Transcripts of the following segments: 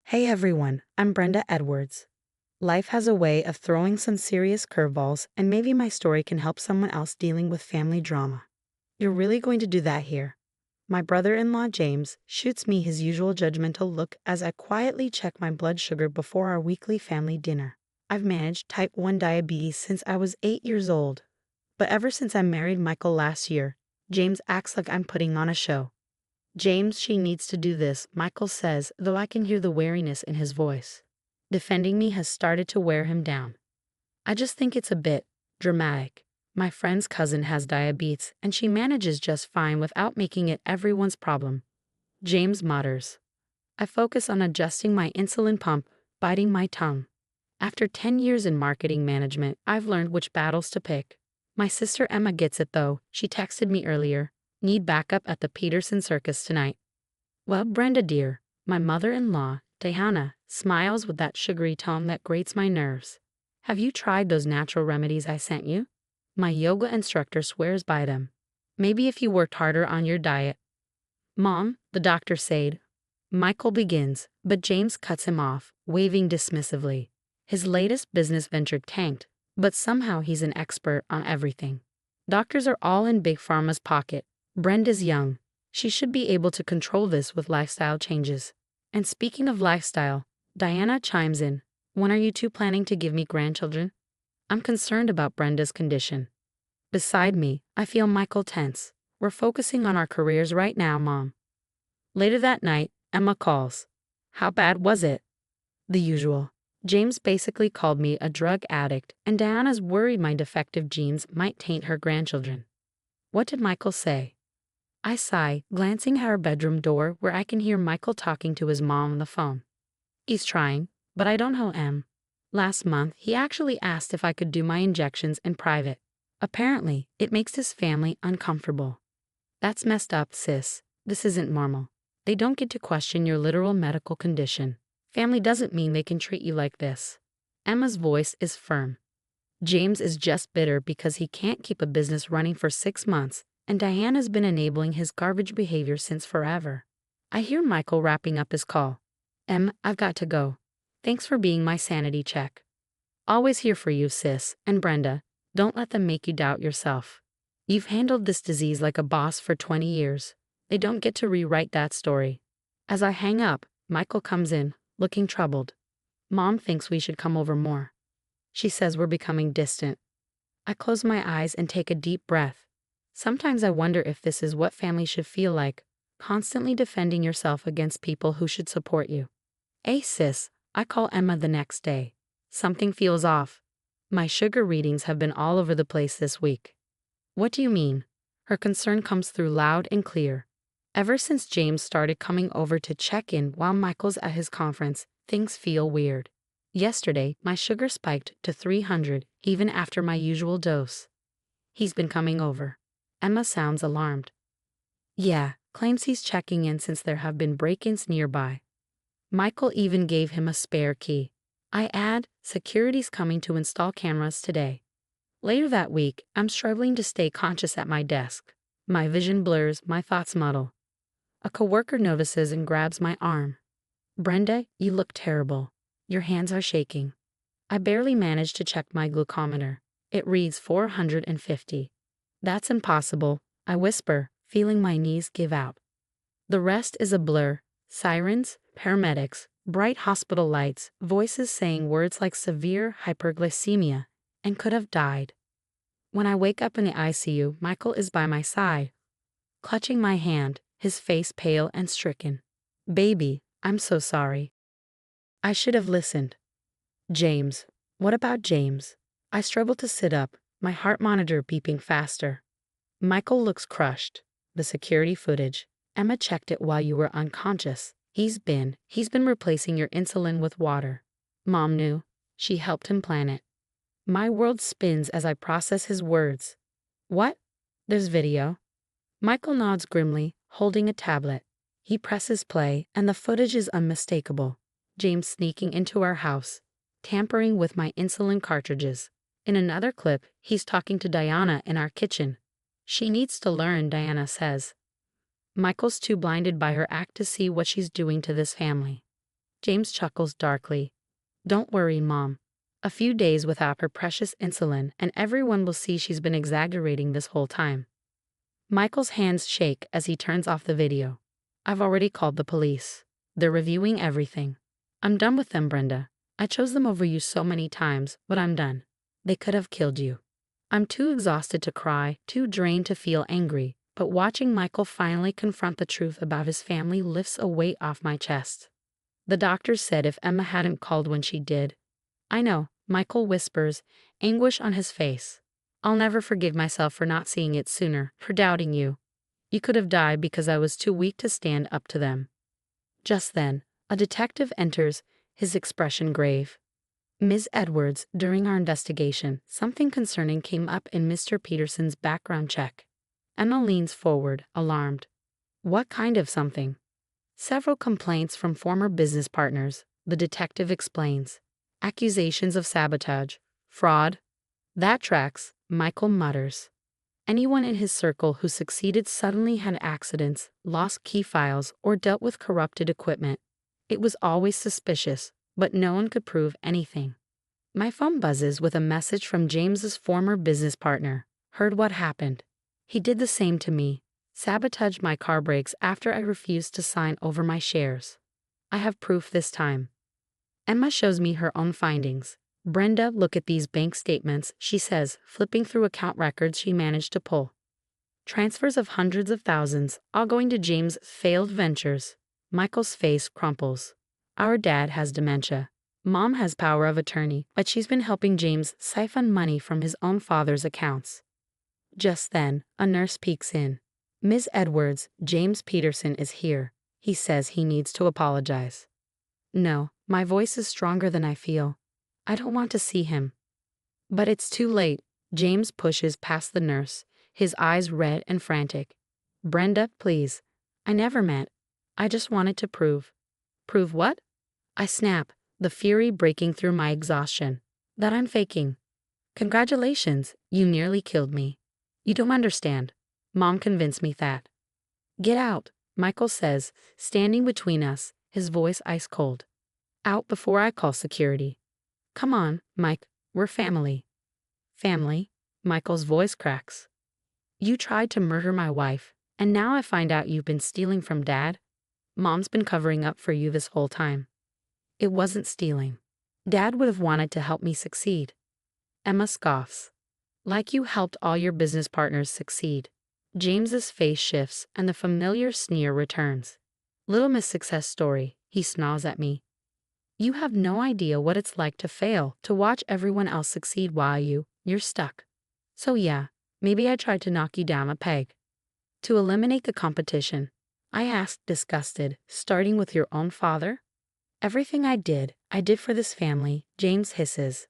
Hey everyone, I'm Brenda Edwards. Life has a way of throwing some serious curveballs, and maybe my story can help someone else dealing with family drama. You're really going to do that here. My brother-in-law James shoots me his usual judgmental look as I quietly check my blood sugar before our weekly family dinner. I've managed type 1 diabetes since I was 8 years old. But ever since I married Michael last year, James acts like I'm putting on a show. James, she needs to do this, Michael says, though I can hear the wariness in his voice. Defending me has started to wear him down. I just think it's a bit dramatic. My friend's cousin has diabetes, and she manages just fine without making it everyone's problem. James mutters. I focus on adjusting my insulin pump, biting my tongue. After 10 years in marketing management, I've learned which battles to pick. My sister Emma gets it though. She texted me earlier. Need backup at the Peterson Circus tonight. Well, Brenda dear, my mother-in-law, Diana, smiles with that sugary tone that grates my nerves. Have you tried those natural remedies I sent you? My yoga instructor swears by them. Maybe if you worked harder on your diet. Mom, the doctor said. Michael begins, but James cuts him off, waving dismissively. His latest business venture tanked, but somehow he's an expert on everything. Doctors are all in Big Pharma's pocket. Brenda's young. She should be able to control this with lifestyle changes. And speaking of lifestyle, Diana chimes in. When are you two planning to give me grandchildren? I'm concerned about Brenda's condition. Beside me, I feel Michael tense. We're focusing on our careers right now, Mom. Later that night, Emma calls. How bad was it? The usual. James basically called me a drug addict, and Diana's worried my defective genes might taint her grandchildren. What did Michael say? I sigh, glancing at our bedroom door where I can hear Michael talking to his mom on the phone. He's trying, but I don't know him. Last month, he actually asked if I could do my injections in private. Apparently, it makes his family uncomfortable. That's messed up, sis. This isn't normal. They don't get to question your literal medical condition. Family doesn't mean they can treat you like this. Emma's voice is firm. James is just bitter because he can't keep a business running for 6 months, and Diana's been enabling his garbage behavior since forever. I hear Michael wrapping up his call. I've got to go. Thanks for being my sanity check. Always here for you, sis, and Brenda, don't let them make you doubt yourself. You've handled this disease like a boss for 20 years. They don't get to rewrite that story. As I hang up, Michael comes in, looking troubled. Mom thinks we should come over more. She says we're becoming distant. I close my eyes and take a deep breath. Sometimes I wonder if this is what family should feel like, constantly defending yourself against people who should support you. Hey sis, I call Emma the next day. Something feels off. My sugar readings have been all over the place this week. What do you mean? Her concern comes through loud and clear. Ever since James started coming over to check in while Michael's at his conference, things feel weird. Yesterday, my sugar spiked to 300, even after my usual dose. He's been coming over. Emma sounds alarmed. Yeah, claims he's checking in since there have been break-ins nearby. Michael even gave him a spare key. I add, security's coming to install cameras today. Later that week, I'm struggling to stay conscious at my desk. My vision blurs, my thoughts muddle. A coworker notices and grabs my arm. Brenda, you look terrible. Your hands are shaking. I barely manage to check my glucometer. It reads 450. That's impossible, I whisper, feeling my knees give out. The rest is a blur. Sirens, paramedics, bright hospital lights, voices saying words like severe hyperglycemia, and could have died. When I wake up in the ICU, Michael is by my side, clutching my hand, his face pale and stricken. Baby, I'm so sorry. I should have listened. James. What about James? I struggle to sit up, my heart monitor beeping faster. Michael looks crushed. The security footage. Emma checked it while you were unconscious. He's been replacing your insulin with water. Mom knew. She helped him plan it. My world spins as I process his words. What? There's video. Michael nods grimly, holding a tablet. He presses play, and the footage is unmistakable. James sneaking into our house, tampering with my insulin cartridges. In another clip, he's talking to Diana in our kitchen. She needs to learn, Diana says. Michael's too blinded by her act to see what she's doing to this family. James chuckles darkly. Don't worry, Mom. A few days without her precious insulin, and everyone will see she's been exaggerating this whole time. Michael's hands shake as he turns off the video. I've already called the police. They're reviewing everything. I'm done with them, Brenda. I chose them over you so many times, but I'm done. They could have killed you. I'm too exhausted to cry, too drained to feel angry, but watching Michael finally confront the truth about his family lifts a weight off my chest. The doctor said if Emma hadn't called when she did. I know, Michael whispers, anguish on his face. I'll never forgive myself for not seeing it sooner, for doubting you. You could have died because I was too weak to stand up to them. Just then, a detective enters, his expression grave. Ms. Edwards, during our investigation, something concerning came up in Mr. Peterson's background check. Emma leans forward, alarmed. What kind of something? Several complaints from former business partners, the detective explains. Accusations of sabotage, fraud. That tracks, Michael mutters. Anyone in his circle who succeeded suddenly had accidents, lost key files, or dealt with corrupted equipment. It was always suspicious, but no one could prove anything. My phone buzzes with a message from James's former business partner. Heard what happened. He did the same to me. Sabotaged my car brakes after I refused to sign over my shares. I have proof this time. Emma shows me her own findings. Brenda, look at these bank statements, she says, flipping through account records she managed to pull. Transfers of hundreds of thousands, all going to James' failed ventures. Michael's face crumples. Our dad has dementia. Mom has power of attorney, but she's been helping James siphon money from his own father's accounts. Just then, a nurse peeks in. Ms. Edwards, James Peterson is here. He says he needs to apologize. No, my voice is stronger than I feel. I don't want to see him. But it's too late. James pushes past the nurse, his eyes red and frantic. Brenda, please. I never meant. I just wanted to prove. Prove what? I snap, the fury breaking through my exhaustion. That I'm faking. Congratulations, you nearly killed me. You don't understand. Mom convinced me that. Get out, Michael says, standing between us, his voice ice cold. Out before I call security. Come on, Mike, we're family. Family? Michael's voice cracks. You tried to murder my wife, and now I find out you've been stealing from Dad? Mom's been covering up for you this whole time. It wasn't stealing. Dad would have wanted to help me succeed. Emma scoffs. Like you helped all your business partners succeed. James's face shifts and the familiar sneer returns. Little Miss Success Story, he snarls at me. You have no idea what it's like to fail, to watch everyone else succeed while you're stuck. So yeah, maybe I tried to knock you down a peg. To eliminate the competition, I asked, disgusted, starting with your own father? Everything I did for this family, James hisses.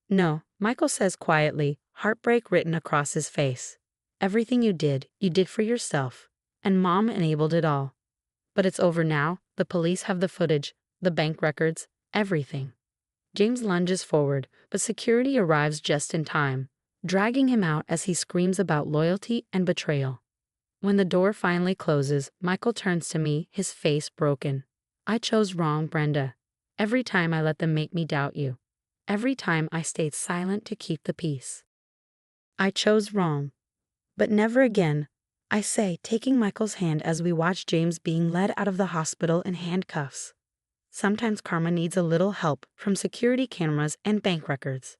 No, Michael says quietly, heartbreak written across his face. Everything you did for yourself, and Mom enabled it all. But it's over now, the police have the footage, the bank records, everything. James lunges forward, but security arrives just in time, dragging him out as he screams about loyalty and betrayal. When the door finally closes, Michael turns to me, his face broken. I chose wrong, Brenda. Every time I let them make me doubt you. Every time I stayed silent to keep the peace. I chose wrong. But never again, I say, taking Michael's hand as we watch James being led out of the hospital in handcuffs. Sometimes karma needs a little help from security cameras and bank records.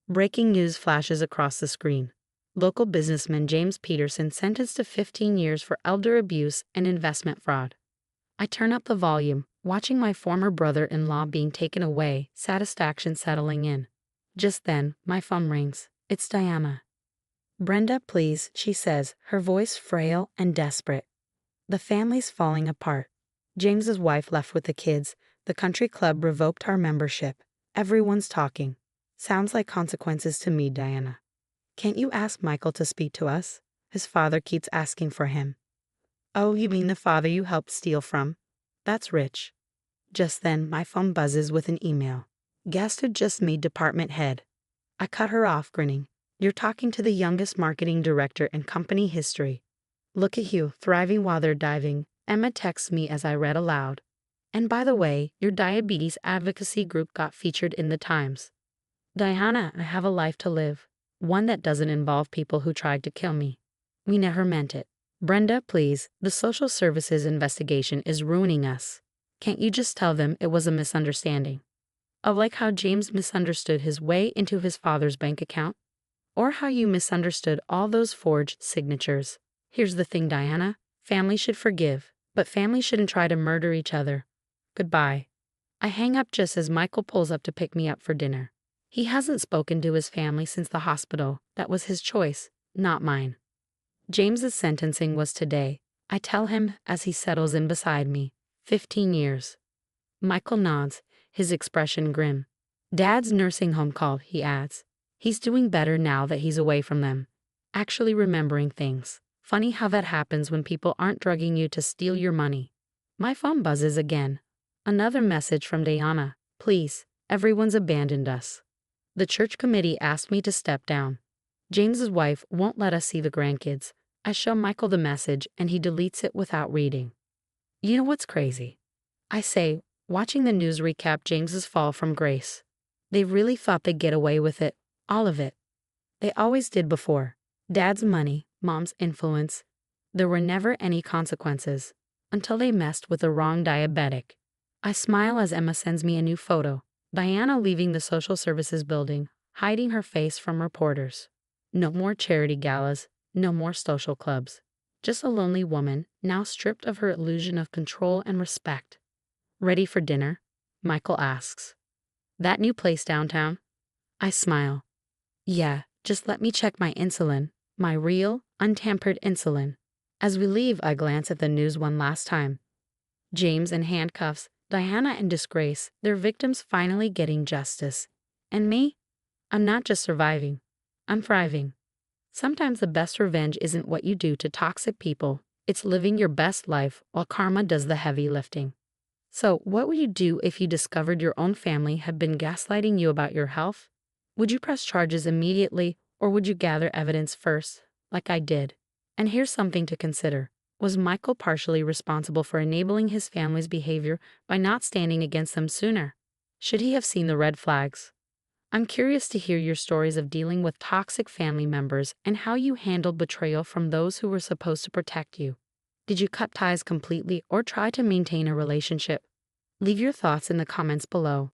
Breaking news flashes across the screen. Local businessman James Peterson sentenced to 15 years for elder abuse and investment fraud. I turn up the volume, watching my former brother-in-law being taken away, satisfaction settling in. Just then, my phone rings. It's Diana. Brenda, please, she says, her voice frail and desperate. The family's falling apart. James's wife left with the kids. The country club revoked our membership. Everyone's talking. Sounds like consequences to me, Diana. Can't you ask Michael to speak to us? His father keeps asking for him. Oh, you mean the father you helped steal from? That's rich. Just then, my phone buzzes with an email. Guest who just made department head. I cut her off, grinning. You're talking to the youngest marketing director in company history. Look at you, thriving while they're diving. Emma texts me as I read aloud. And by the way, your diabetes advocacy group got featured in the Times. Diana, I have a life to live. One that doesn't involve people who tried to kill me. We never meant it. Brenda, please, the social services investigation is ruining us. Can't you just tell them it was a misunderstanding? Of like how James misunderstood his way into his father's bank account? Or how you misunderstood all those forged signatures. Here's the thing, Diana. Family should forgive, but family shouldn't try to murder each other. Goodbye. I hang up just as Michael pulls up to pick me up for dinner. He hasn't spoken to his family since the hospital. That was his choice, not mine. James's sentencing was today. I tell him as he settles in beside me. 15 years. Michael nods, his expression grim. Dad's nursing home call, he adds. He's doing better now that he's away from them. Actually remembering things. Funny how that happens when people aren't drugging you to steal your money. My phone buzzes again. Another message from Diana. Please, everyone's abandoned us. The church committee asked me to step down. James's wife won't let us see the grandkids. I show Michael the message and he deletes it without reading. You know what's crazy? I say, watching the news recap James's fall from grace. They really thought they'd get away with it, all of it. They always did before. Dad's money, mom's influence. There were never any consequences, until they messed with the wrong diabetic. I smile as Emma sends me a new photo. Diana leaving the social services building, hiding her face from reporters. No more charity galas, no more social clubs. Just a lonely woman, now stripped of her illusion of control and respect. Ready for dinner? Michael asks. That new place downtown? I smile. Yeah, just let me check my insulin. My real, untampered insulin. As we leave, I glance at the news one last time. James in handcuffs, Diana in disgrace, their victims finally getting justice. And me? I'm not just surviving. I'm thriving. Sometimes the best revenge isn't what you do to toxic people. It's living your best life while karma does the heavy lifting. So, what would you do if you discovered your own family had been gaslighting you about your health? Would you press charges immediately, or would you gather evidence first, like I did? And here's something to consider. Was Michael partially responsible for enabling his family's behavior by not standing against them sooner? Should he have seen the red flags? I'm curious to hear your stories of dealing with toxic family members and how you handled betrayal from those who were supposed to protect you. Did you cut ties completely or try to maintain a relationship? Leave your thoughts in the comments below.